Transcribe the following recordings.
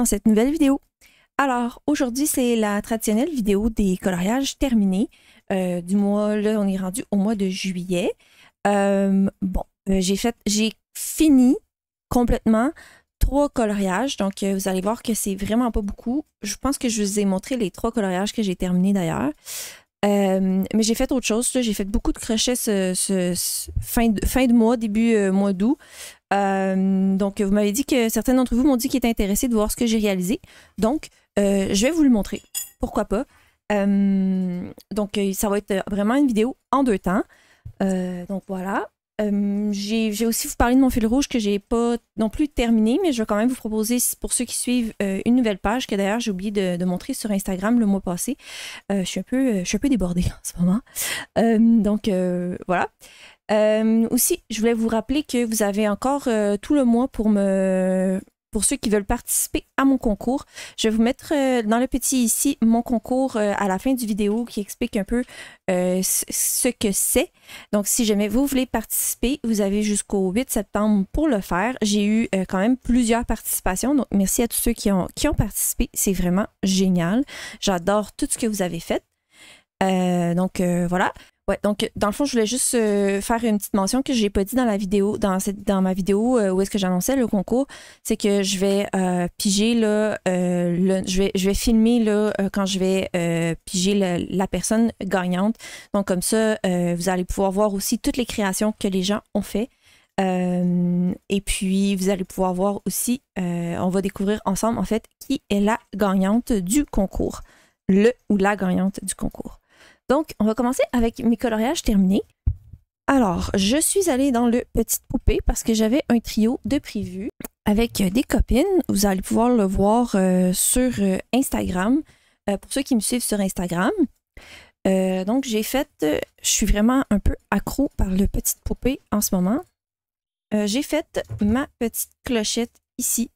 dans cette nouvelle vidéo. Alors, aujourd'hui, c'est la traditionnelle vidéo des coloriages terminés du mois. Là, on est rendu au mois de juillet. J'ai fini complètement 3 coloriages. Donc, vous allez voir que c'est vraiment pas beaucoup. Je pense que je vous ai montré les 3 coloriages que j'ai terminés d'ailleurs. Mais j'ai fait autre chose. J'ai fait beaucoup de crochets fin de mois, début mois d'août. Donc, vous m'avez dit que certains d'entre vous m'ont dit qu'ils étaient intéressés de voir ce que j'ai réalisé. Donc, je vais vous le montrer. Pourquoi pas? Donc, ça va être vraiment une vidéo en 2 temps. Donc, voilà. J'ai aussi vous parler de mon fil rouge que j'ai pas non plus terminé, mais je vais quand même vous proposer, pour ceux qui suivent, une nouvelle page que d'ailleurs j'ai oublié de montrer sur Instagram le mois passé. Je suis un peu débordée en ce moment. Donc, voilà. Aussi, je voulais vous rappeler que vous avez encore tout le mois pour ceux qui veulent participer à mon concours. Je vais vous mettre dans le petit ici mon concours à la fin du vidéo qui explique un peu ce que c'est. Donc, si jamais vous voulez participer, vous avez jusqu'au 8 septembre pour le faire. J'ai eu quand même plusieurs participations. Donc, merci à tous ceux qui ont participé. C'est vraiment génial. J'adore tout ce que vous avez fait. Donc, voilà. Ouais, donc dans le fond, je voulais juste faire une petite mention que j'ai pas dit dans la vidéo, dans ma vidéo où est-ce que j'annonçais le concours, c'est que je vais piger là, je vais filmer là quand je vais piger la personne gagnante. Donc comme ça, vous allez pouvoir voir aussi toutes les créations que les gens ont fait. Et puis vous allez pouvoir voir aussi, on va découvrir ensemble en fait qui est la gagnante du concours, le ou la gagnante du concours. Donc, on va commencer avec mes coloriages terminés. Alors, je suis allée dans le Petite Poupée parce que j'avais un trio de prévu avec des copines. Vous allez pouvoir le voir sur Instagram, pour ceux qui me suivent sur Instagram. Donc, je suis vraiment un peu accro par le Petite Poupée en ce moment. J'ai fait ma petite clochette ici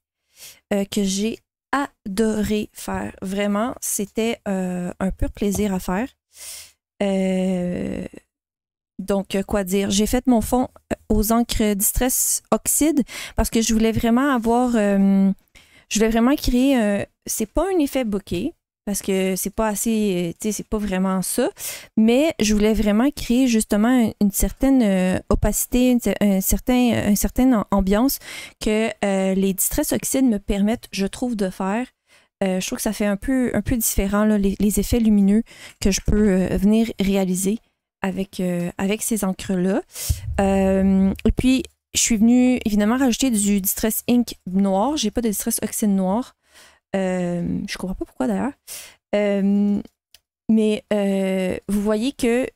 que j'ai adoré faire. Vraiment, c'était un pur plaisir à faire. Donc, quoi dire? J'ai fait mon fond aux encres Distress Oxide parce que je voulais vraiment avoir... je voulais vraiment créer... c'est pas un effet bokeh parce que c'est pas assez... tu sais, c'est pas vraiment ça. Mais je voulais vraiment créer justement une certaine opacité, une certaine ambiance que les Distress Oxide me permettent, je trouve, de faire. Je trouve que ça fait un peu différent, là, les effets lumineux que je peux venir réaliser avec ces encres-là. Et puis, je suis venue évidemment rajouter du Distress Ink noir. J'ai pas de Distress Oxide noir. Je comprends pas pourquoi d'ailleurs. Mais vous voyez que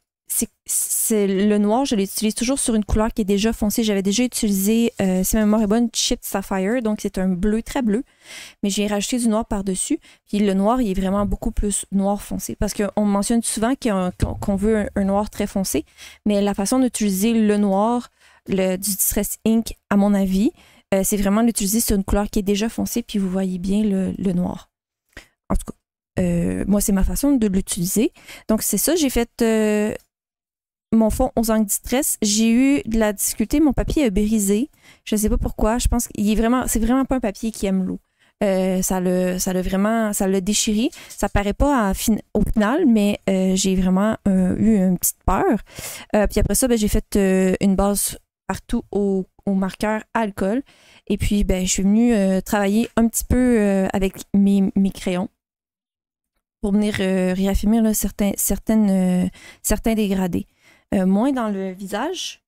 c'est le noir, je l'utilise toujours sur une couleur qui est déjà foncée. J'avais déjà utilisé, si ma mémoire est bonne, Chipped Sapphire, donc c'est un bleu très bleu, mais j'ai rajouté du noir par-dessus. Puis le noir, il est vraiment beaucoup plus noir foncé, parce qu'on mentionne souvent qu'on veut un noir très foncé, mais la façon d'utiliser le noir, du Distress Ink, à mon avis, c'est vraiment l'utiliser sur une couleur qui est déjà foncée, puis vous voyez bien le noir. En tout cas, moi, c'est ma façon de l'utiliser. Donc, c'est ça, j'ai fait... mon fond aux encres Distress, j'ai eu de la difficulté, mon papier a brisé. Je ne sais pas pourquoi. Je pense qu'il c'est vraiment pas un papier qui aime l'eau. Ça l'a déchiré. Ça paraît pas au final, mais j'ai vraiment eu une petite peur. Puis après ça, j'ai fait une base partout au marqueur à alcool. Et puis, je suis venue travailler un petit peu avec mes crayons pour venir réaffirmer là, certains dégradés. Moins dans le visage.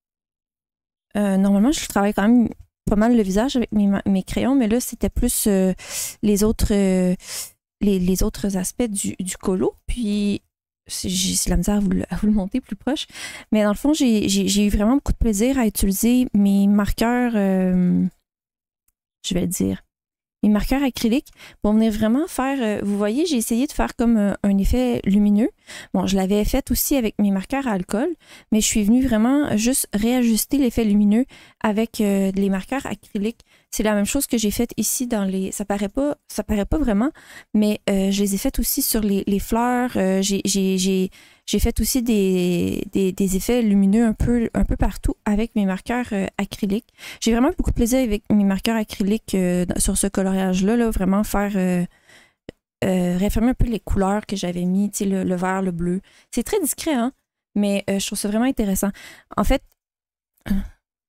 Normalement, je travaille quand même pas mal le visage avec mes crayons, mais là, c'était plus les autres aspects du colo. Puis, j'ai la misère à vous le monter plus proche. Mais dans le fond, j'ai eu vraiment beaucoup de plaisir à utiliser mes marqueurs, je vais le dire, mes marqueurs acryliques pour venir vraiment faire... vous voyez, j'ai essayé de faire comme un effet lumineux. Bon, je l'avais fait aussi avec mes marqueurs à alcool, mais je suis venue vraiment juste réajuster l'effet lumineux avec les marqueurs acryliques. C'est la même chose que j'ai faite ici dans les... Ça paraît pas vraiment, mais je les ai faites aussi sur les fleurs. J'ai J'ai fait aussi des effets lumineux un peu partout avec mes marqueurs acryliques. J'ai vraiment eu beaucoup de plaisir avec mes marqueurs acryliques sur ce coloriage-là, là, vraiment faire réaffirmer un peu les couleurs que j'avais mis, le vert, le bleu. C'est très discret, hein? Mais je trouve ça vraiment intéressant. En fait,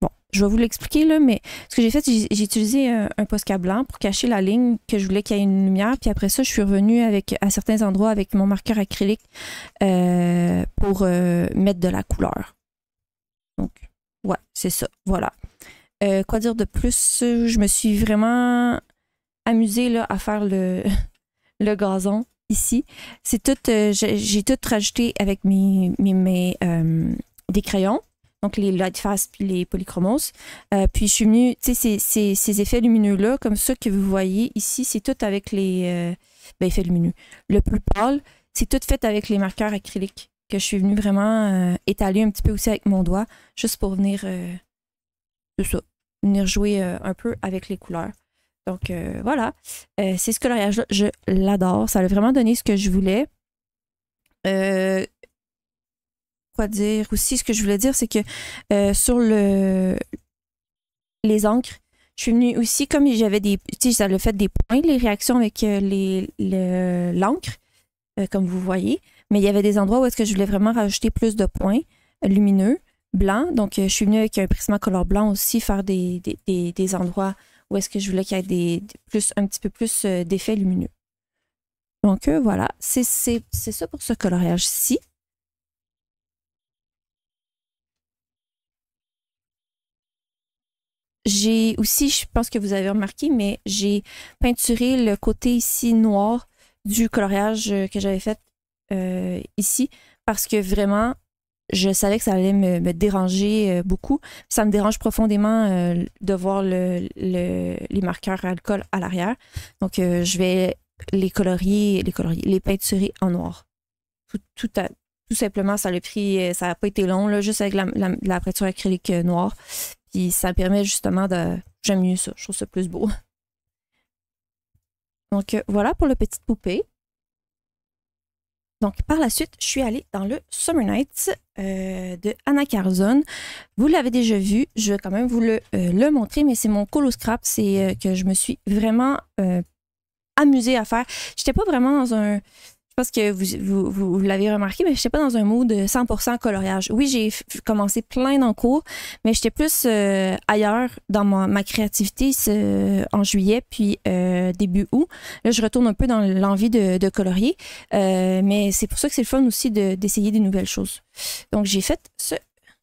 bon, je vais vous l'expliquer, là, mais ce que j'ai fait, j'ai utilisé un Posca blanc pour cacher la ligne que je voulais qu'il y ait une lumière. Puis après ça, je suis revenue à certains endroits avec mon marqueur acrylique pour mettre de la couleur. Donc, ouais, c'est ça. Voilà. Quoi dire de plus? Je me suis vraiment amusée là, à faire le gazon ici. C'est tout, j'ai tout rajouté avec des crayons, donc les Lightfast puis les Polychromos. Puis je suis venue, tu sais, ces effets lumineux-là, comme ça que vous voyez ici, c'est tout avec les effets lumineux. Le plus pâle, c'est tout fait avec les marqueurs acryliques que je suis venue vraiment étaler un petit peu aussi avec mon doigt, juste pour venir, c'est ça, venir jouer un peu avec les couleurs. Donc voilà, c'est ce coloriage-là, je l'adore. Ça a vraiment donné ce que je voulais. Quoi dire aussi, ce que je voulais dire, c'est que sur les encres, je suis venue aussi, comme j'avais des, tu sais, ça l'a fait des points, les réactions avec l'encre, comme vous voyez, mais il y avait des endroits où est-ce que je voulais vraiment rajouter plus de points lumineux, blancs. Donc je suis venue avec un Prismacolor blanc aussi, faire des endroits où est-ce que je voulais qu'il y ait un petit peu plus d'effets lumineux. Donc voilà, c'est ça pour ce coloriage-ci. J'ai aussi, je pense que vous avez remarqué, mais j'ai peinturé le côté ici noir du coloriage que j'avais fait ici parce que vraiment, je savais que ça allait me déranger beaucoup. Ça me dérange profondément de voir les marqueurs alcool à l'arrière. Donc, je vais les peinturer en noir. Tout simplement, ça n'a pas été long, là, juste avec la peinture acrylique noire. Puis ça me permet justement de... J'aime mieux ça, je trouve ça plus beau. Donc, voilà pour la petite poupée. Donc, par la suite, je suis allée dans le Summer Nights de Anna Carzon. Vous l'avez déjà vu, je vais quand même vous le montrer, mais c'est mon colo scrap, c'est que je me suis vraiment amusée à faire. J'étais pas vraiment dans un... Je pense que vous l'avez remarqué, mais je n'étais pas dans un mood de 100% coloriage. Oui, j'ai commencé plein d'encours, mais j'étais plus ailleurs dans ma créativité en juillet, puis début août. Là, je retourne un peu dans l'envie de colorier, mais c'est pour ça que c'est le fun aussi d'essayer des nouvelles choses. Donc, j'ai fait ce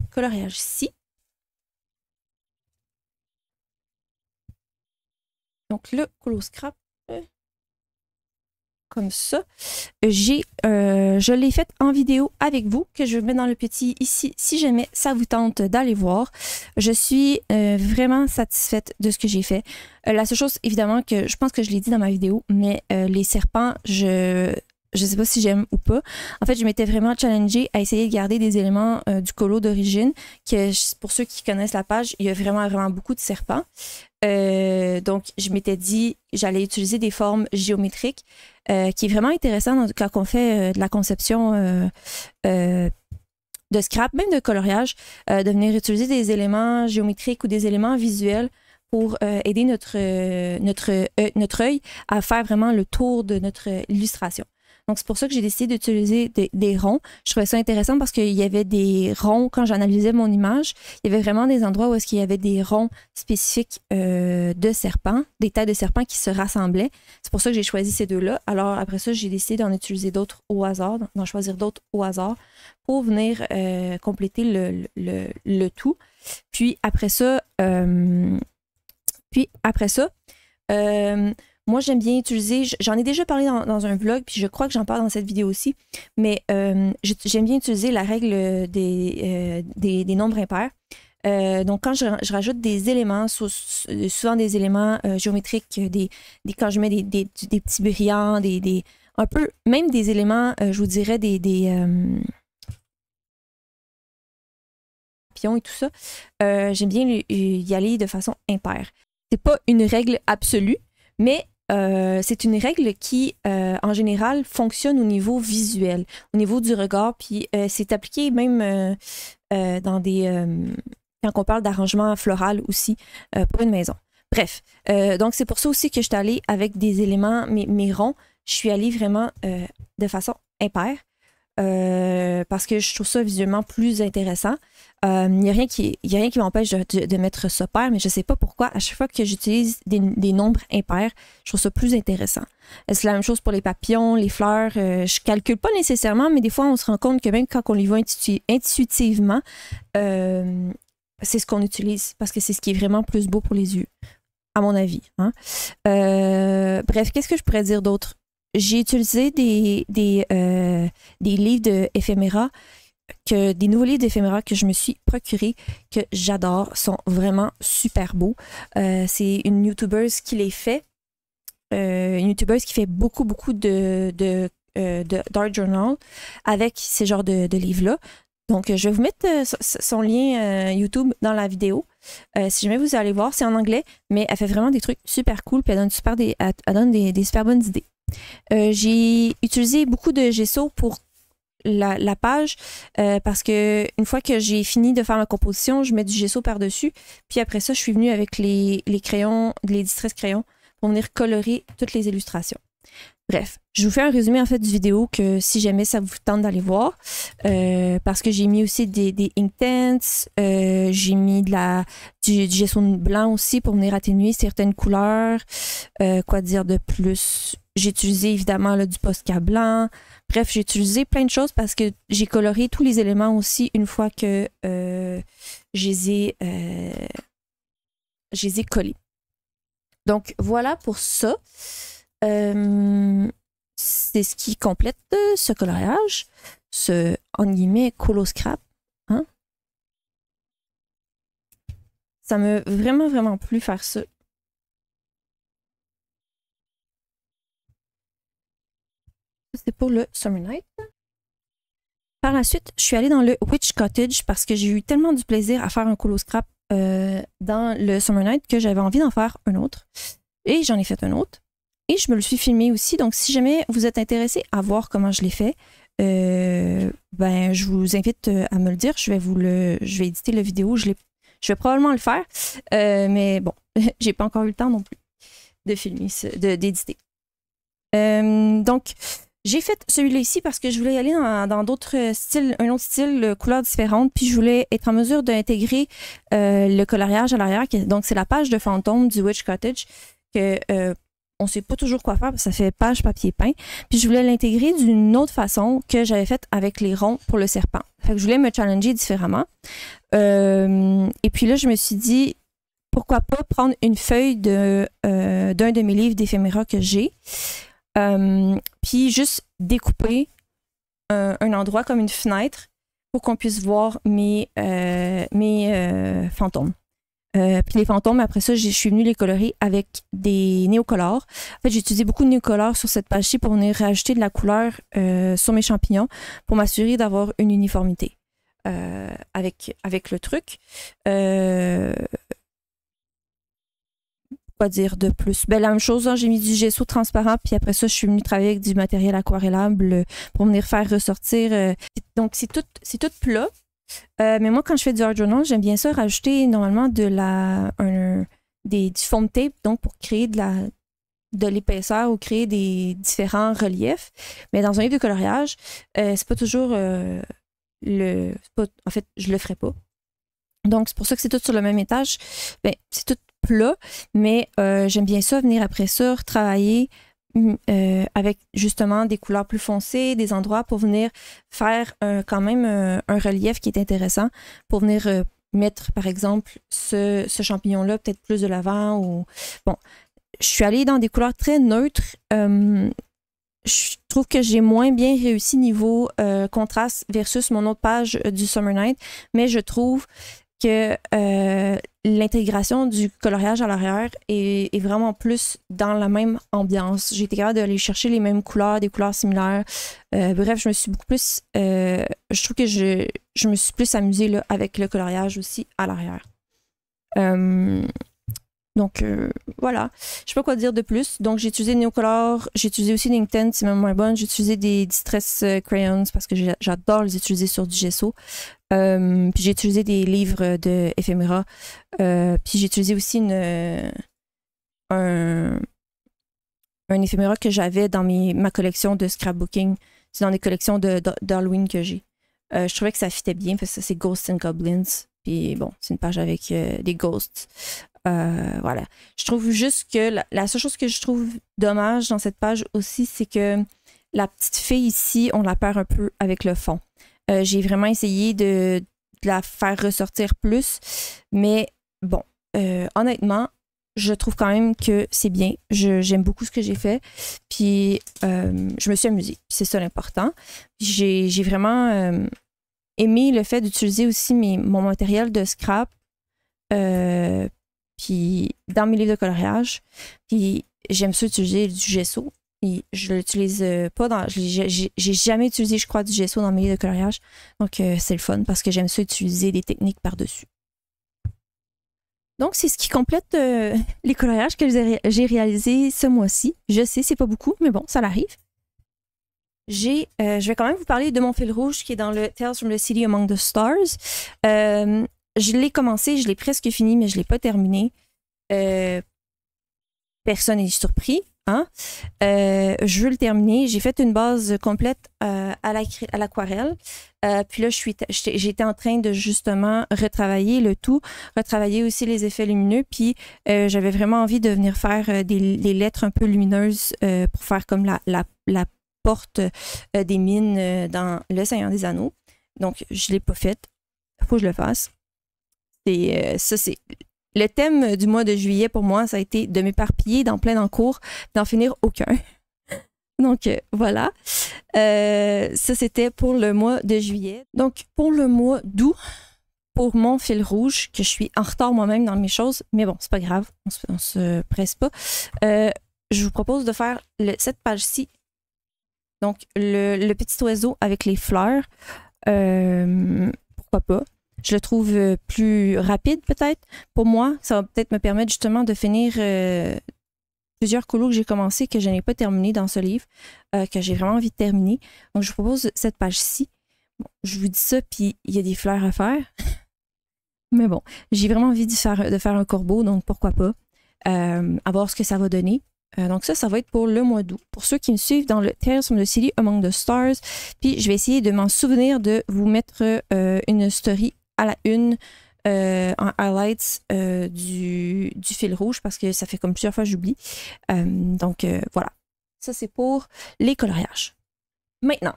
coloriage-ci. Donc, le Colo Scrap. Comme ça. Je l'ai faite en vidéo avec vous, que je mets dans le petit ici, si jamais ça vous tente d'aller voir. Je suis vraiment satisfaite de ce que j'ai fait. La seule chose, évidemment, que je pense que je l'ai dit dans ma vidéo, mais les serpents, je sais pas si j'aime ou pas. En fait, je m'étais vraiment challengée à essayer de garder des éléments du colo d'origine, que pour ceux qui connaissent la page, il y a vraiment, vraiment beaucoup de serpents. Donc, je m'étais dit, j'allais utiliser des formes géométriques, qui est vraiment intéressant quand on fait de la conception de scrap, même de coloriage, de venir utiliser des éléments géométriques ou des éléments visuels pour aider notre œil à faire vraiment le tour de notre illustration. Donc, c'est pour ça que j'ai décidé d'utiliser des ronds. Je trouvais ça intéressant parce qu'il y avait des ronds, quand j'analysais mon image, il y avait vraiment des endroits où est-ce qu'il y avait des ronds spécifiques de serpents, des têtes de serpents qui se rassemblaient. C'est pour ça que j'ai choisi ces deux-là. Alors, après ça, j'ai décidé d'en utiliser d'autres au hasard, d'en choisir d'autres au hasard pour venir compléter le tout. Puis après ça, moi, j'aime bien utiliser, j'en ai déjà parlé dans un vlog, puis je crois que j'en parle dans cette vidéo aussi, mais j'aime bien utiliser la règle des nombres impairs. Donc, quand je rajoute des éléments, souvent des éléments géométriques, quand je mets des petits brillants, un peu, même des éléments, je vous dirais, des pions et tout ça, j'aime bien y aller de façon impaire. C'est pas une règle absolue, mais c'est une règle qui, en général, fonctionne au niveau visuel, au niveau du regard, puis c'est appliqué même dans des... quand on parle d'arrangement floral aussi pour une maison. Bref, donc c'est pour ça aussi que je suis allée avec des éléments, mes ronds, je suis allée vraiment de façon impaire. Parce que je trouve ça visuellement plus intéressant. Il n'y a rien qui m'empêche de mettre ça pair, mais je ne sais pas pourquoi, à chaque fois que j'utilise des nombres impairs, je trouve ça plus intéressant. C'est la même chose pour les papillons, les fleurs. Je ne calcule pas nécessairement, mais des fois, on se rend compte que même quand on les voit intuitivement, c'est ce qu'on utilise parce que c'est ce qui est vraiment plus beau pour les yeux, à mon avis. Hein? Bref, qu'est-ce que je pourrais dire d'autre? J'ai utilisé des livres d'éphéméra, des nouveaux livres d'éphéméra que je me suis procurés, que j'adore, sont vraiment super beaux. C'est une YouTubeuse qui les fait, une YouTubeuse qui fait beaucoup d'art journal avec ces genres de livres-là. Donc, je vais vous mettre son lien YouTube dans la vidéo. Si jamais vous allez voir, c'est en anglais, mais elle fait vraiment des trucs super cool, puis elle donne des super bonnes idées. J'ai utilisé beaucoup de gesso pour la page parce que une fois que j'ai fini de faire ma composition, je mets du gesso par-dessus. Puis après ça, je suis venue avec les crayons, les distress crayons pour venir colorer toutes les illustrations. Bref, je vous fais un résumé en fait du vidéo que si jamais ça vous tente d'aller voir parce que j'ai mis aussi des Inktense, j'ai mis du gesso blanc aussi pour venir atténuer certaines couleurs. Quoi dire de plus? J'ai utilisé évidemment là, du Posca blanc. Bref, j'ai utilisé plein de choses parce que j'ai coloré tous les éléments aussi une fois que je les ai collés. Donc voilà pour ça. C'est ce qui complète ce coloriage, ce, en guillemets, colo scrap. Hein? Ça m'a vraiment plu faire ça. C'est pour le Summer Night. Par la suite, je suis allée dans le Witch Cottage parce que j'ai eu tellement du plaisir à faire un colo scrap dans le Summer Night que j'avais envie d'en faire un autre. Et j'en ai fait un autre. Et je me le suis filmé aussi. Donc, si jamais vous êtes intéressé à voir comment je l'ai fait, ben, je vous invite à me le dire. Je vais éditer la vidéo. Je vais probablement le faire. Mais bon, j'ai pas encore eu le temps non plus de filmer, d'éditer. Donc, j'ai fait celui-là ici parce que je voulais y aller dans d'autres styles, un autre style, couleurs différentes. Puis, je voulais être en mesure d'intégrer le coloriage à l'arrière. Donc, c'est la page de fantôme du Witch Cottage que on ne sait pas toujours quoi faire parce que ça fait page papier peint. Puis je voulais l'intégrer d'une autre façon que j'avais faite avec les ronds pour le serpent. Fait que je voulais me challenger différemment. Et puis là, je me suis dit, pourquoi pas prendre une feuille d'un de mes livres d'éphéméra que j'ai, puis juste découper un endroit comme une fenêtre pour qu'on puisse voir mes fantômes. Puis les fantômes, après ça, je suis venue les colorer avec des néocolores. En fait, j'ai utilisé beaucoup de néocolores sur cette page-ci pour venir rajouter de la couleur sur mes champignons pour m'assurer d'avoir une uniformité avec le truc. Quoi dire de plus? Ben, la même chose, hein, j'ai mis du gesso transparent, puis après ça, je suis venue travailler avec du matériel aquarellable pour venir faire ressortir. Donc, c'est tout plat. Mais moi, quand je fais du art journal, j'aime bien ça rajouter normalement du foam tape, donc pour créer de l'épaisseur ou créer des différents reliefs. Mais dans un livre de coloriage, c'est pas toujours en fait, je le ferai pas. Donc, c'est pour ça que c'est tout sur le même étage. Ben, c'est tout plat, mais j'aime bien ça, venir après ça, retravailler avec justement des couleurs plus foncées, des endroits pour venir faire quand même un relief qui est intéressant, pour venir mettre par exemple ce champignon-là peut-être plus de l'avant ou bon. Je suis allée dans des couleurs très neutres. Je trouve que j'ai moins bien réussi niveau contraste versus mon autre page du Summer Night, mais je trouve que l'intégration du coloriage à l'arrière est vraiment plus dans la même ambiance. J'ai été capable d'aller chercher les mêmes couleurs, des couleurs similaires. Bref, je me suis beaucoup plus... je trouve que je me suis plus amusée là, avec le coloriage aussi à l'arrière. Donc, voilà. Je sais pas quoi dire de plus. Donc, j'ai utilisé Neocolor. J'ai utilisé aussi l'Inkten, c'est même moins bonne. J'ai utilisé des Distress Crayons parce que j'adore les utiliser sur du gesso. Puis j'ai utilisé des livres de Ephemera. Puis j'ai utilisé aussi un éphéméra que j'avais dans ma collection de scrapbooking. C'est dans des collections d'Halloween que j'ai. Je trouvais que ça fitait bien parce que c'est Ghosts and Goblins. Puis bon, c'est une page avec des ghosts. Voilà. Je trouve juste que la seule chose que je trouve dommage dans cette page aussi, c'est que la petite fille ici, on la perd un peu avec le fond. J'ai vraiment essayé de la faire ressortir plus, mais bon, honnêtement, je trouve quand même que c'est bien. J'aime beaucoup ce que j'ai fait. Puis, je me suis amusée. C'est ça l'important. J'ai vraiment aimé le fait d'utiliser aussi mon matériel de scrap puis dans mes livres de coloriage. Puis, j'aime ça utiliser du gesso. Et je l'utilise pas dans... J'ai jamais utilisé, je crois, du gesso dans mes livres de coloriage. Donc, c'est le fun parce que j'aime ça utiliser des techniques par-dessus. Donc, c'est ce qui complète les coloriages que j'ai réalisés ce mois-ci. Je sais, c'est pas beaucoup, mais bon, ça l'arrive. Je vais quand même vous parler de mon fil rouge qui est dans le Tales from the City Among the Stars. Je l'ai commencé, je l'ai presque fini, mais je l'ai pas terminé. Personne n'est surpris. Hein? Je veux le terminer. J'ai fait une base complète à l'aquarelle. Puis là, j'étais en train de justement retravailler le tout, retravailler aussi les effets lumineux. Puis j'avais vraiment envie de venir faire des lettres un peu lumineuses pour faire comme la porte des mines dans Le Seigneur des Anneaux. Donc, je ne l'ai pas faite. Il faut que je le fasse. Ça, c'est... Le thème du mois de juillet, pour moi, ça a été de m'éparpiller dans plein d'encours, d'en finir aucun. Donc, voilà. Ça, c'était pour le mois de juillet. Donc, pour le mois d'août, pour mon fil rouge, que je suis en retard moi-même dans mes choses, mais bon, c'est pas grave, on se presse pas. Je vous propose de faire cette page-ci. Donc, le petit oiseau avec les fleurs. Pourquoi pas? Je le trouve plus rapide peut-être. Pour moi, ça va peut-être me permettre justement de finir plusieurs colos que j'ai commencé, que je n'ai pas terminé dans ce livre, que j'ai vraiment envie de terminer. Donc, je vous propose cette page-ci. Bon, je vous dis ça, puis il y a des fleurs à faire. Mais bon, j'ai vraiment envie de faire un corbeau, donc pourquoi pas. À voir ce que ça va donner. Donc ça va être pour le mois d'août. Pour ceux qui me suivent dans le Tales from the City Among the Stars, puis je vais essayer de m'en souvenir de vous mettre une story à la une en highlights du fil rouge parce que ça fait comme plusieurs fois que j'oublie. Donc voilà. Ça, c'est pour les coloriages. Maintenant,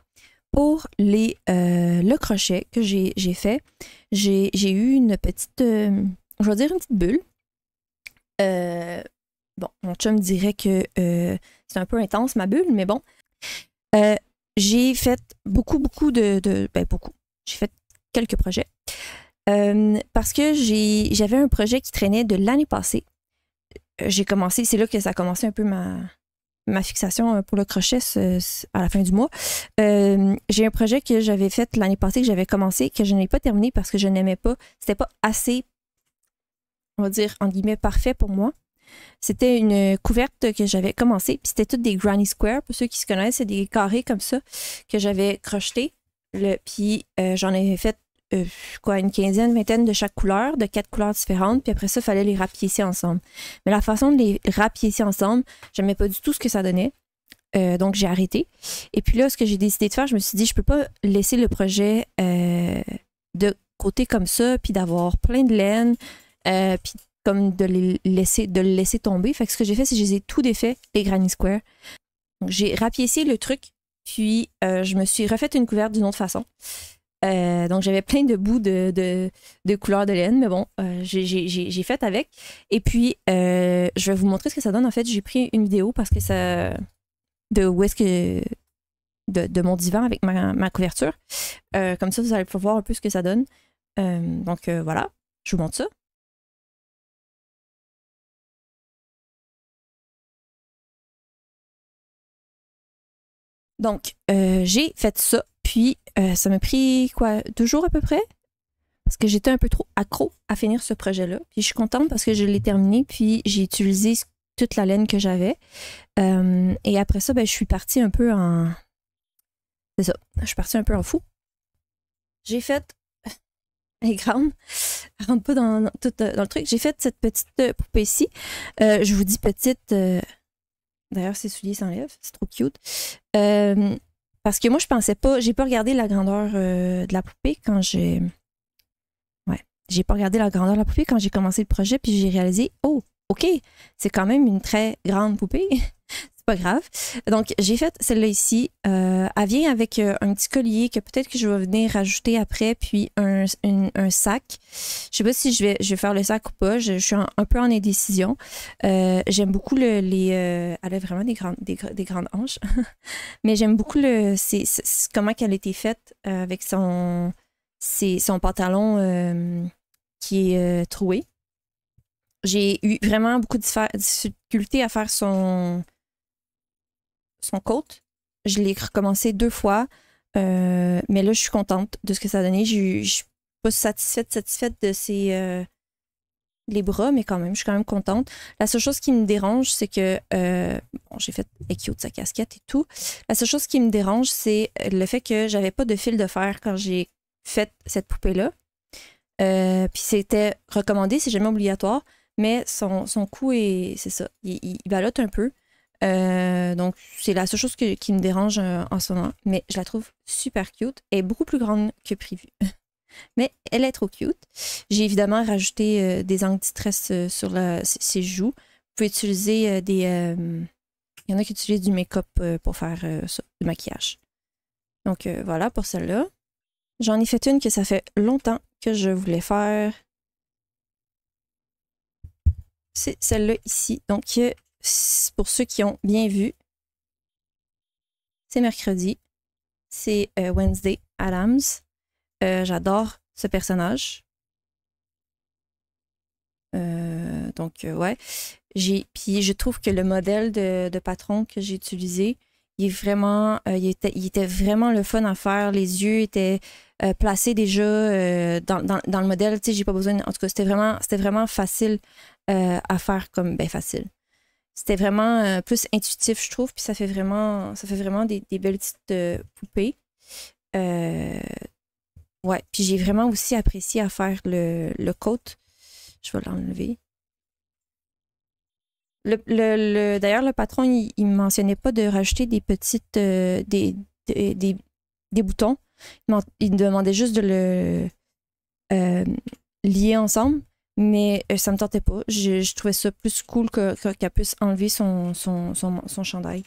pour le crochet que j'ai fait, j'ai eu une petite, je vais dire une petite bulle. Bon, mon chum dirait que c'est un peu intense ma bulle, mais bon. J'ai fait beaucoup beaucoup. J'ai fait quelques projets. Parce que j'avais un projet qui traînait de l'année passée. J'ai commencé, c'est là que ça a commencé un peu ma fixation pour le crochet à la fin du mois. J'ai un projet que j'avais fait l'année passée, que j'avais commencé, que je n'ai pas terminé parce que je n'aimais pas. C'était pas assez, on va dire, en guillemets, parfait pour moi. C'était une couverte que j'avais commencé, puis c'était toutes des granny squares. Pour ceux qui se connaissent, c'est des carrés comme ça que j'avais crochetés. Puis j'en avais fait une quinzaine, vingtaine de chaque couleur, de 4 couleurs différentes. Puis après ça, il fallait les rapiécer ensemble. Mais la façon de les rapiécer ensemble, j'aimais pas du tout ce que ça donnait. Donc j'ai arrêté. Et puis là, ce que j'ai décidé de faire, je me suis dit, je peux pas laisser le projet de côté comme ça, puis d'avoir plein de laine, puis comme de le laisser tomber. Fait que ce que j'ai fait, c'est que je les ai tout défaits, les granny squares. Donc, j'ai rapiécé le truc, puis je me suis refait une couverte d'une autre façon. Donc, j'avais plein de bouts de couleurs de laine, mais bon, j'ai fait avec. Et puis, je vais vous montrer ce que ça donne. En fait, j'ai pris une vidéo parce que ça... de mon divan avec ma couverture. Comme ça, vous allez pouvoir voir un peu ce que ça donne. Donc, voilà, je vous montre ça. Donc, j'ai fait ça, puis ça m'a pris, 2 jours à peu près? parce que j'étais un peu trop accro à finir ce projet-là. Puis je suis contente parce que je l'ai terminé, puis j'ai utilisé toute la laine que j'avais. Et après ça, ben, je suis partie un peu en... C'est ça, je suis partie un peu en fou. J'ai fait... Elle est grande, elle rentre pas tout dans le truc. J'ai fait cette petite poupée-ci. Je vous dis petite... D'ailleurs, ses souliers s'enlèvent, c'est trop cute. Parce que moi, je pensais pas... J'ai pas regardé la grandeur de la poupée quand j'ai... Ouais, j'ai pas regardé la grandeur de la poupée quand j'ai commencé le projet, puis j'ai réalisé, oh, OK, c'est quand même une très grande poupée. C'est pas grave. Donc, j'ai fait celle-là ici. Elle vient avec un petit collier que peut-être que je vais venir rajouter après, puis un sac. Je sais pas si je vais faire le sac ou pas. Je suis un peu en indécision. J'aime beaucoup elle a vraiment des grandes hanches. Mais j'aime beaucoup comment elle a été faite avec son pantalon qui est troué. J'ai eu vraiment beaucoup de difficultés à faire son coat. Je l'ai recommencé 2 fois, mais là, je suis contente de ce que ça a donné. Je suis pas satisfaite de les bras, mais quand même, je suis quand même contente. La seule chose qui me dérange, c'est que... bon, j'ai fait cute sa casquette et tout. La seule chose qui me dérange, c'est le fait que j'avais pas de fil de fer quand j'ai fait cette poupée-là. Puis c'était recommandé, c'est jamais obligatoire, mais son cou c'est ça, il ballotte un peu. Donc, c'est la seule chose qui me dérange en ce moment. Mais je la trouve super cute. Elle est beaucoup plus grande que prévu. Mais elle est trop cute. J'ai évidemment rajouté des anti-stress sur ses joues. Vous pouvez utiliser il y en a qui utilisent du make-up pour faire ça, du maquillage. Donc, voilà pour celle-là. J'en ai fait une que ça fait longtemps que je voulais faire. C'est celle-là ici. Donc, pour ceux qui ont bien vu, c'est mercredi. C'est Wednesday Addams. J'adore ce personnage. Donc, ouais. Puis je trouve que le modèle de patron que j'ai utilisé, il est vraiment, il était vraiment le fun à faire. Les yeux étaient placés déjà dans le modèle. Tu sais, j'ai pas besoin. En tout cas, c'était vraiment facile à faire comme facile. C'était vraiment plus intuitif, je trouve, puis ça fait vraiment des belles petites poupées. Ouais, puis j'ai vraiment aussi apprécié à faire le coat. Je vais l'enlever. D'ailleurs, le patron, il ne mentionnait pas de rajouter des petites des boutons. Il me demandait juste de le lier ensemble. Mais ça me tentait pas. Je trouvais ça plus cool qu'elle puisse enlever son chandail.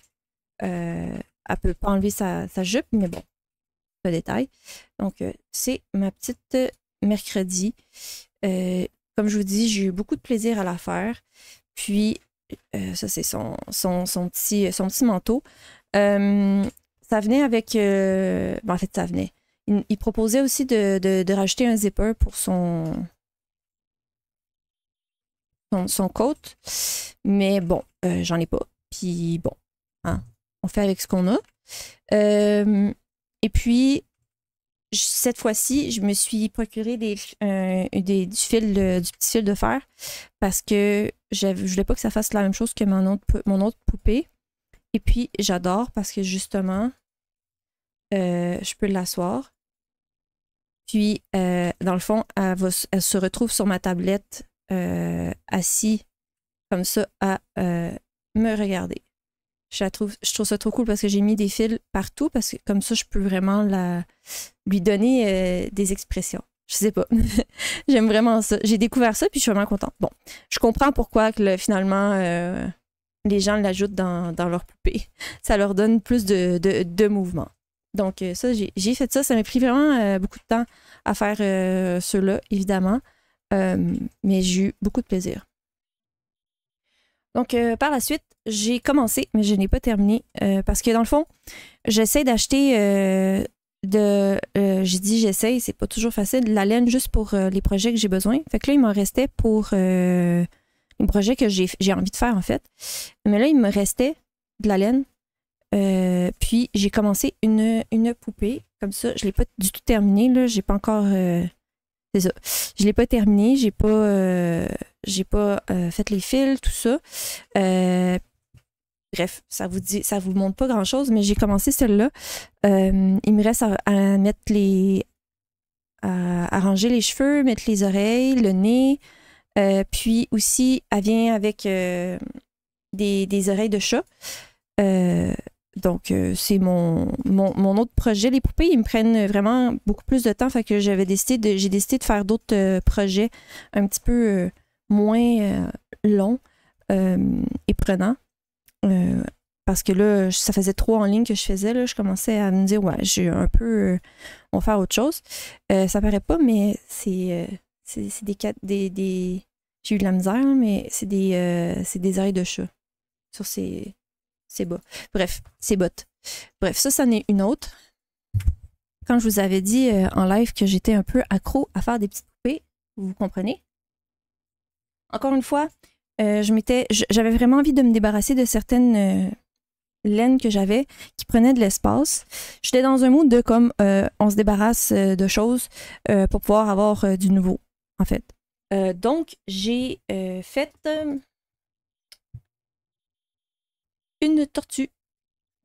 Elle peut pas enlever sa jupe, mais bon, c'est un détail. Donc, c'est ma petite mercredi. Comme je vous dis, j'ai eu beaucoup de plaisir à la faire. Puis, ça, c'est son petit manteau. Ça venait avec... en fait, ça venait. Il proposait aussi de rajouter un zipper pour son coat. Mais bon, j'en ai pas. Puis bon, hein, on fait avec ce qu'on a. Et puis, cette fois-ci, je me suis procuré du petit fil de fer parce que je voulais pas que ça fasse la même chose que mon autre poupée. Et puis, j'adore parce que justement, je peux l'asseoir. Puis, dans le fond, elle se retrouve sur ma tablette assis comme ça à me regarder. Je trouve ça trop cool parce que j'ai mis des fils partout parce que comme ça, je peux vraiment lui donner des expressions. Je sais pas. J'aime vraiment ça. J'ai découvert ça puis je suis vraiment contente. Bon, je comprends pourquoi que finalement les gens l'ajoutent dans leur poupée. Ça leur donne plus de mouvement. Donc ça, j'ai fait ça. Ça m'a pris vraiment beaucoup de temps à faire ceux-là, évidemment. Mais j'ai eu beaucoup de plaisir. Donc, par la suite, j'ai commencé, mais je n'ai pas terminé parce que dans le fond, j'essaie d'acheter j'ai dit j'essaie, c'est pas toujours facile, de la laine juste pour les projets que j'ai besoin. Fait que là, il m'en restait pour les projets que j'ai envie de faire, en fait. Mais là, il me restait de la laine. Puis, j'ai commencé une poupée. Comme ça, je l'ai pas du tout terminée, là. J'ai pas encore c'est ça. Je l'ai pas terminé, j'ai pas fait les fils, tout ça. Bref, ça vous montre pas grand-chose, mais j'ai commencé celle-là. Il me reste à mettre à ranger les cheveux, mettre les oreilles, le nez. Puis aussi, elle vient avec des oreilles de chat. Donc, c'est mon autre projet. Les poupées, ils me prennent vraiment beaucoup plus de temps. Fait que j'ai décidé de faire d'autres projets un petit peu moins longs et prenants. Parce que là, ça faisait trop en ligne que je faisais. Là, je commençais à me dire, ouais, j'ai un peu... on va faire autre chose. Ça paraît pas, mais c'est des j'ai eu de la misère, mais c'est des oreilles de chat sur ses bas. Bref, ses bottes. Bref, ça en est une autre. Quand je vous avais dit en live que j'étais un peu accro à faire des petites poupées, vous comprenez? Encore une fois, j'avais vraiment envie de me débarrasser de certaines laines que j'avais qui prenaient de l'espace. J'étais dans un mood de comme on se débarrasse de choses pour pouvoir avoir du nouveau, en fait. Donc, j'ai fait une tortue.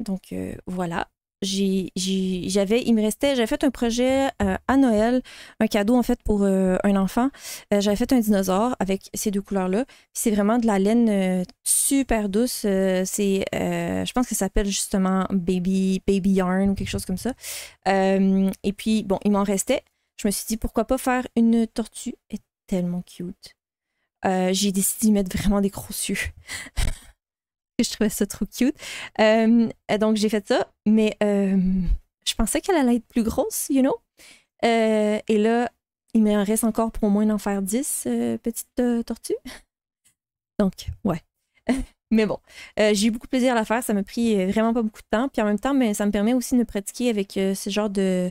Donc, voilà. J'avais fait un projet à Noël, un cadeau en fait pour un enfant. J'avais fait un dinosaure avec ces deux couleurs-là. C'est vraiment de la laine super douce. Je pense que ça s'appelle justement baby yarn ou quelque chose comme ça. Et puis, bon, il m'en restait. Je me suis dit, pourquoi pas faire une tortue? Elle est tellement cute. J'ai décidé d'y mettre vraiment des gros yeux. Je trouvais ça trop cute. Donc, j'ai fait ça, mais je pensais qu'elle allait être plus grosse, you know? Et là, il me reste encore pour au moins en faire 10 petites tortues. Donc, ouais. Mais bon, j'ai eu beaucoup de plaisir à la faire. Ça m'a pris vraiment pas beaucoup de temps. Puis en même temps, mais ça me permet aussi de me pratiquer avec ce genre de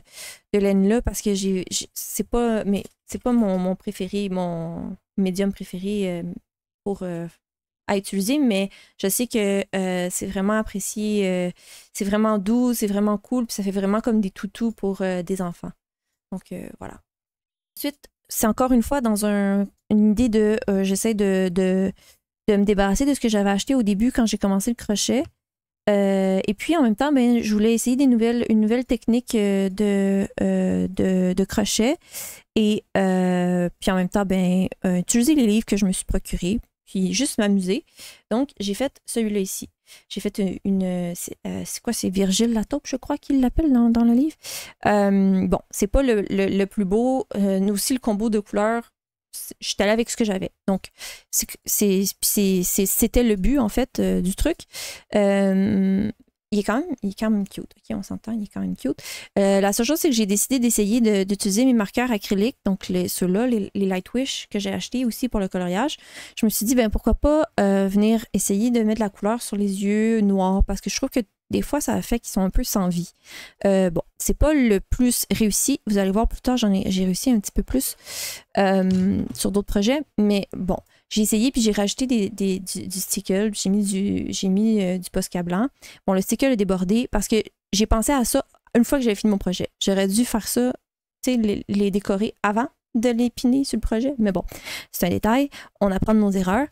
laine-là parce que c'est pas mon préféré, mon médium préféré pour à utiliser, mais je sais que c'est vraiment apprécié. C'est vraiment doux, c'est vraiment cool, puis ça fait vraiment comme des toutous pour des enfants. Donc, voilà. Ensuite, c'est encore une fois dans une idée de... j'essaie de me débarrasser de ce que j'avais acheté au début quand j'ai commencé le crochet. Et puis, en même temps, ben, je voulais essayer une nouvelle technique de crochet. Et puis, en même temps, ben, utiliser les livres que je me suis procurés. Puis juste m'amuser. Donc, j'ai fait celui-là ici. J'ai fait c'est quoi? C'est Virgile Lataupe, je crois qu'il l'appelle dans le livre. Bon, c'est pas le plus beau. Nous aussi, le combo de couleurs, j'étais allée avec ce que j'avais. Donc, c'était le but, en fait, du truc. Il est quand même cute. OK, on s'entend, il est quand même cute. La seule chose, c'est que j'ai décidé d'essayer d'utiliser mes marqueurs acryliques, donc ceux-là, les Lightwish que j'ai achetés aussi pour le coloriage. Je me suis dit, ben pourquoi pas venir essayer de mettre de la couleur sur les yeux noirs, parce que je trouve que des fois, ça fait qu'ils sont un peu sans vie. Bon, c'est pas le plus réussi. Vous allez voir plus tard, j'ai réussi un petit peu plus sur d'autres projets, mais bon. J'ai essayé, puis j'ai rajouté du stickle, j'ai mis du Posca blanc. Bon, le stickle est débordé parce que j'ai pensé à ça une fois que j'avais fini mon projet. J'aurais dû faire ça, tu sais, les décorer avant de les piner sur le projet. Mais bon, c'est un détail. On apprend de nos erreurs.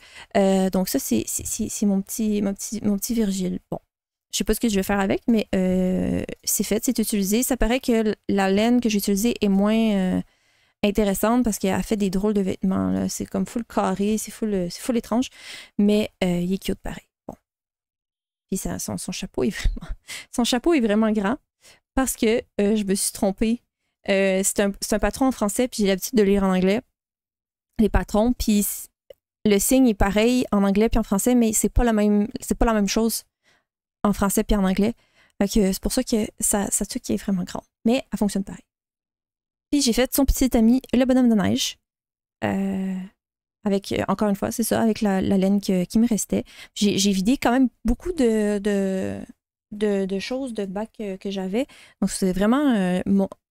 Donc ça, c'est mon petit Virgile. Bon, je sais pas ce que je vais faire avec, mais c'est fait, c'est utilisé. Ça paraît que la laine que j'ai utilisée est moins... intéressante parce qu'elle a fait des drôles de vêtements. C'est comme full carré, c'est full étrange, mais il est cute pareil. Bon. Puis son chapeau est vraiment grand parce que je me suis trompée. C'est un patron en français, puis j'ai l'habitude de lire en anglais. Les patrons, puis le signe est pareil en anglais puis en français, mais c'est pas la même chose en français puis en anglais. C'est pour ça que ça truc qui est vraiment grand. Mais elle fonctionne pareil. Puis j'ai fait son petit ami, le bonhomme de neige. Avec, encore une fois, c'est ça, avec la laine qui me restait. J'ai vidé quand même beaucoup de choses de bac que j'avais. Donc, c'est vraiment...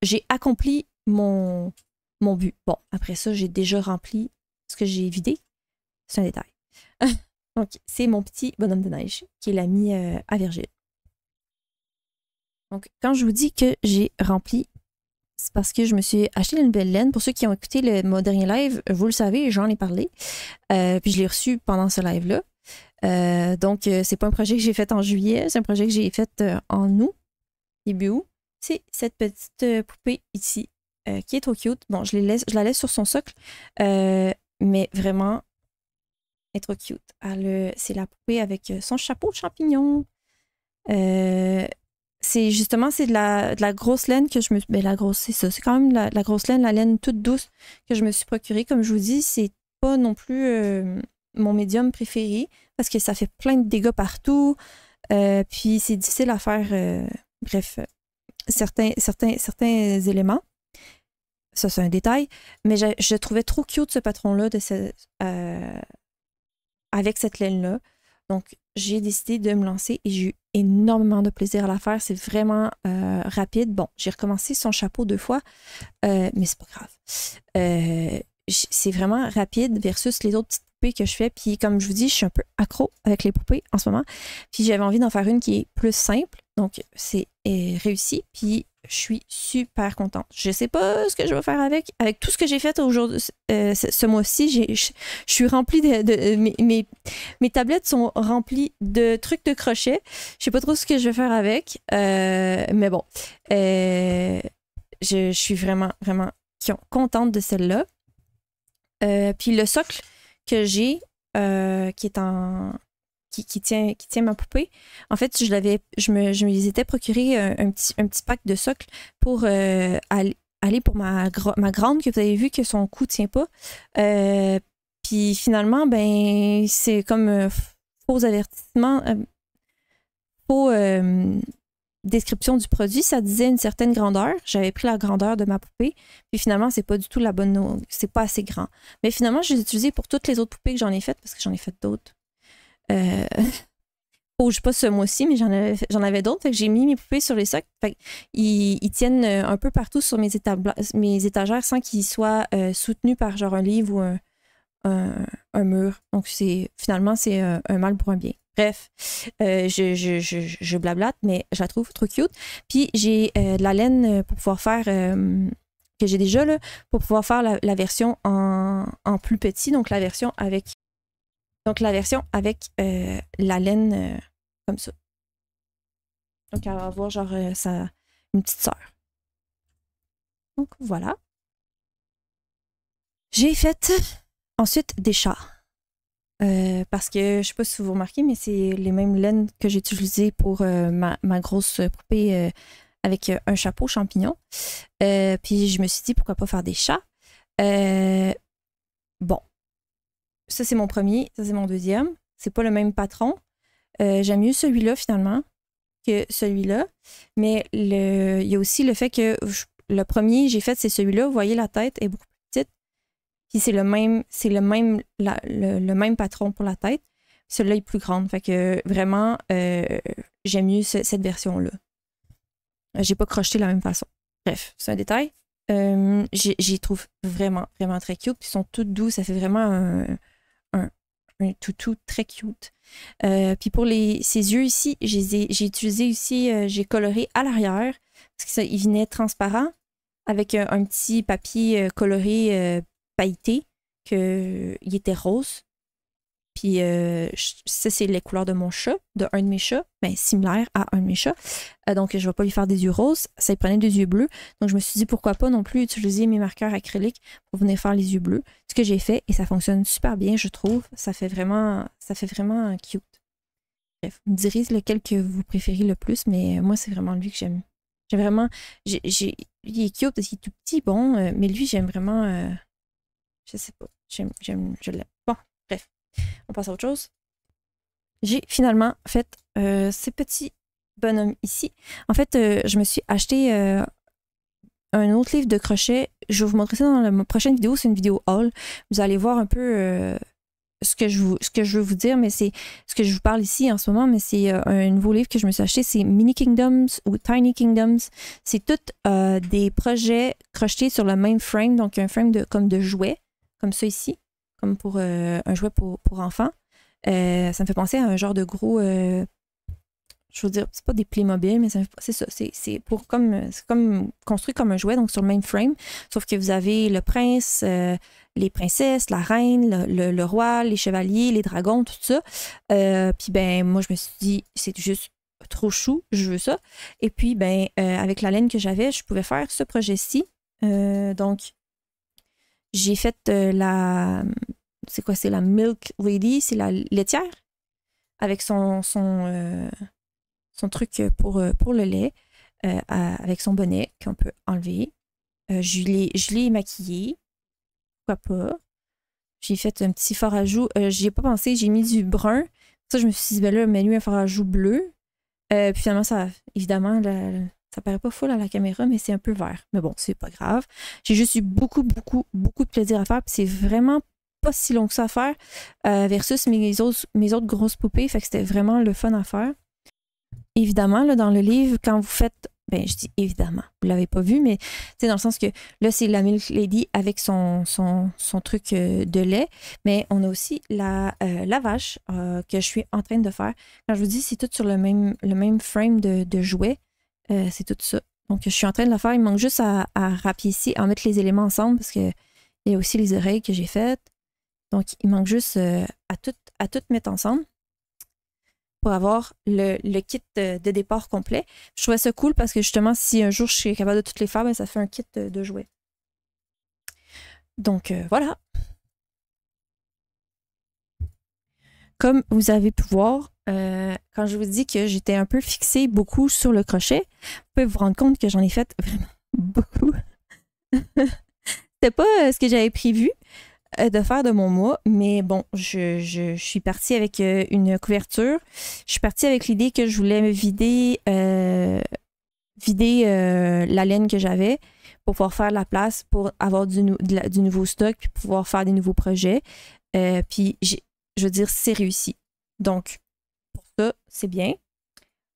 j'ai accompli mon but. Bon, après ça, j'ai déjà rempli ce que j'ai vidé. C'est un détail. Donc, c'est mon petit bonhomme de neige qui est l'ami à Virgile. Donc, quand je vous dis que j'ai rempli c'est parce que je me suis acheté la nouvelle laine. Pour ceux qui ont écouté mon dernier live, vous le savez, j'en ai parlé. Puis je l'ai reçu pendant ce live-là. Donc, c'est pas un projet que j'ai fait en juillet, c'est un projet que j'ai fait en août, début août. C'est cette petite poupée ici, qui est trop cute. Bon, je la laisse sur son socle, mais vraiment, elle est trop cute. C'est la poupée avec son chapeau de champignon. C'est justement, c'est de la grosse laine que je me... Ben, la grosse, c'est ça. C'est quand même la grosse laine, la laine toute douce que je me suis procurée. Comme je vous dis, c'est pas non plus mon médium préféré parce que ça fait plein de dégâts partout. Puis c'est difficile à faire. Bref, certains éléments. Ça, c'est un détail. Mais je trouvais trop cute ce patron-là avec cette laine-là. Donc, j'ai décidé de me lancer et j'ai eu énormément de plaisir à la faire. C'est vraiment rapide. Bon, j'ai recommencé son chapeau 2 fois, mais c'est pas grave. C'est vraiment rapide versus les autres petites poupées que je fais. Puis, comme je vous dis, je suis un peu accro avec les poupées en ce moment. Puis, j'avais envie d'en faire une qui est plus simple. Donc, c'est réussi. Puis, je suis super contente. Je sais pas ce que je vais faire avec. Avec tout ce que j'ai fait aujourd'hui, ce mois-ci, je suis remplie mes tablettes sont remplies de trucs de crochet. Je sais pas trop ce que je vais faire avec. Mais bon. Je suis vraiment, vraiment contente de celle-là. Puis le socle que j'ai, qui est qui tient ma poupée. En fait, je me les étais procuré un petit pack de socles pour aller pour ma grande que vous avez vu que son cou tient pas. Puis finalement, ben c'est comme faux avertissement, faux description du produit. Ça disait une certaine grandeur. J'avais pris la grandeur de ma poupée. Puis finalement, c'est pas du tout la bonne. C'est pas assez grand. Mais finalement, je les ai utilisés pour toutes les autres poupées que j'en ai faites parce que j'en ai fait d'autres. Pas ce mois-ci, mais j'en avais d'autres. Fait que j'ai mis mes poupées sur les sacs. Fait ils tiennent un peu partout sur mes étagères sans qu'ils soient soutenus par genre un livre ou un mur. Donc finalement, c'est un mal pour un bien. Bref, je blablate, mais je la trouve trop cute. Puis j'ai de la laine pour pouvoir faire que j'ai déjà là, pour pouvoir faire la version en plus petit, donc la version avec la laine comme ça. Donc, elle va avoir genre une petite sœur. Donc, voilà. J'ai fait ensuite des chats. Parce que, je ne sais pas si vous remarquez, mais c'est les mêmes laines que j'ai utilisées pour ma grosse poupée avec un chapeau champignon. Puis, je me suis dit, pourquoi pas faire des chats? Bon. Ça, c'est mon premier. Ça, c'est mon deuxième. C'est pas le même patron. J'aime mieux celui-là, finalement, que celui-là. Mais il y a aussi le fait que le premier j'ai fait, c'est celui-là. Vous voyez, la tête est beaucoup plus petite. Puis c'est le même patron pour la tête. Celui-là est plus grande. Fait que vraiment, j'aime mieux cette version-là. J'ai pas crocheté de la même façon. Bref, c'est un détail. J'y trouve vraiment, vraiment très cute. Ils sont toutes douces. Ça fait vraiment un toutou très cute. Puis pour ses yeux ici, j'ai utilisé ici, j'ai coloré à l'arrière parce que il venait transparent avec un petit papier coloré pailleté il était rose. Puis ça, c'est les couleurs de mon chat, de un de mes chats, ben, similaire à un de mes chats. Donc, je ne vais pas lui faire des yeux roses. Ça lui prenait des yeux bleus. Donc, je me suis dit, pourquoi pas non plus utiliser mes marqueurs acryliques pour venir faire les yeux bleus. Ce que j'ai fait, et ça fonctionne super bien, je trouve. Ça fait vraiment cute. Bref, vous me direz lequel que vous préférez le plus, mais moi, c'est vraiment lui que j'aime. J'aime vraiment... il est cute parce qu'il est tout petit, bon, mais lui, j'aime vraiment... je sais pas. Je l'aime. Bon, bref. On passe à autre chose. J'ai finalement fait ces petits bonhommes ici. En fait, je me suis acheté un autre livre de crochet. Je vais vous montrer ça dans la prochaine vidéo. C'est une vidéo haul. Vous allez voir un peu ce que je veux vous dire, mais c'est ce que je vous parle ici en ce moment, mais c'est un nouveau livre que je me suis acheté. C'est Mini Kingdoms ou Tiny Kingdoms. C'est tous des projets crochetés sur le même frame, donc un frame comme de jouet, comme ça ici. Comme pour un jouet pour enfants. Ça me fait penser à un genre de gros... je je veux dire, c'est pas des Playmobil, mais c'est ça. C'est comme construit comme un jouet, donc sur le même frame. Sauf que vous avez le prince, les princesses, la reine, le roi, les chevaliers, les dragons, tout ça. Puis ben, moi, je me suis dit, c'est juste trop chou, je veux ça. Et puis, ben, avec la laine que j'avais, je pouvais faire ce projet-ci. Donc, j'ai fait c'est quoi? C'est la Milk Lady, c'est la laitière avec son truc pour le lait, avec son bonnet qu'on peut enlever. Je l'ai maquillée. Pourquoi pas? J'ai fait un petit fard à joues. J'y ai pas pensé, j'ai mis du brun. Ça, je me suis dit, ben là, mets-lui un fard à joues bleu. Puis finalement, évidemment, ça paraît pas full à la caméra, mais c'est un peu vert. Mais bon, c'est pas grave. J'ai juste eu beaucoup de plaisir à faire. Puis c'est vraiment pas si long que ça à faire versus mes autres grosses poupées. Fait que c'était vraiment le fun à faire. Évidemment, là, dans le livre, quand vous faites... Ben, je dis évidemment, vous l'avez pas vu, mais c'est dans le sens que là, c'est la Milk Lady avec son truc de lait, mais on a aussi la vache que je suis en train de faire. Quand je vous dis, c'est tout sur le même frame de jouet, c'est tout ça. Donc, je suis en train de la faire. Il manque juste à rapiécer, à mettre les éléments ensemble parce qu'il y a aussi les oreilles que j'ai faites. Donc, il manque juste à tout mettre ensemble pour avoir le kit de départ complet. Je trouvais ça cool parce que justement, si un jour je suis capable de toutes les faire, ben, ça fait un kit de jouets. Donc, voilà. Comme vous avez pu voir, quand je vous dis que j'étais un peu fixée beaucoup sur le crochet, vous pouvez vous rendre compte que j'en ai fait vraiment beaucoup. C'était pas ce que j'avais prévu de faire de mon mois, mais bon, je suis partie avec une couverture. Je suis partie avec l'idée que je voulais vider la laine que j'avais pour pouvoir faire la place, pour avoir du nouveau stock, puis pouvoir faire des nouveaux projets. Puis, je veux dire, c'est réussi. Donc, pour ça, c'est bien.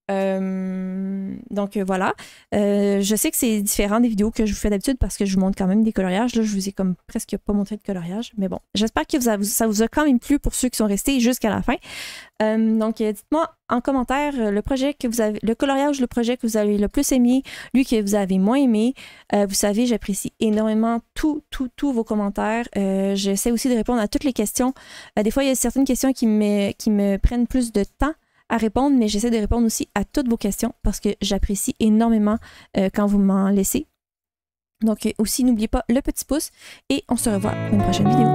Donc voilà. Je sais que c'est différent des vidéos que je vous fais d'habitude parce que je vous montre quand même des coloriages. Là, je vous ai comme presque pas montré de coloriage. Mais bon, j'espère que ça vous a quand même plu pour ceux qui sont restés jusqu'à la fin. Donc, dites-moi en commentaire le coloriage, le projet que vous avez le plus aimé, lui que vous avez moins aimé. Vous savez, j'apprécie énormément tous vos commentaires. J'essaie aussi de répondre à toutes les questions. Des fois, il y a certaines questions qui me prennent plus de temps à répondre, mais j'essaie de répondre aussi à toutes vos questions parce que j'apprécie énormément quand vous m'en laissez. Donc aussi, n'oubliez pas le petit pouce et on se revoit pour une prochaine vidéo.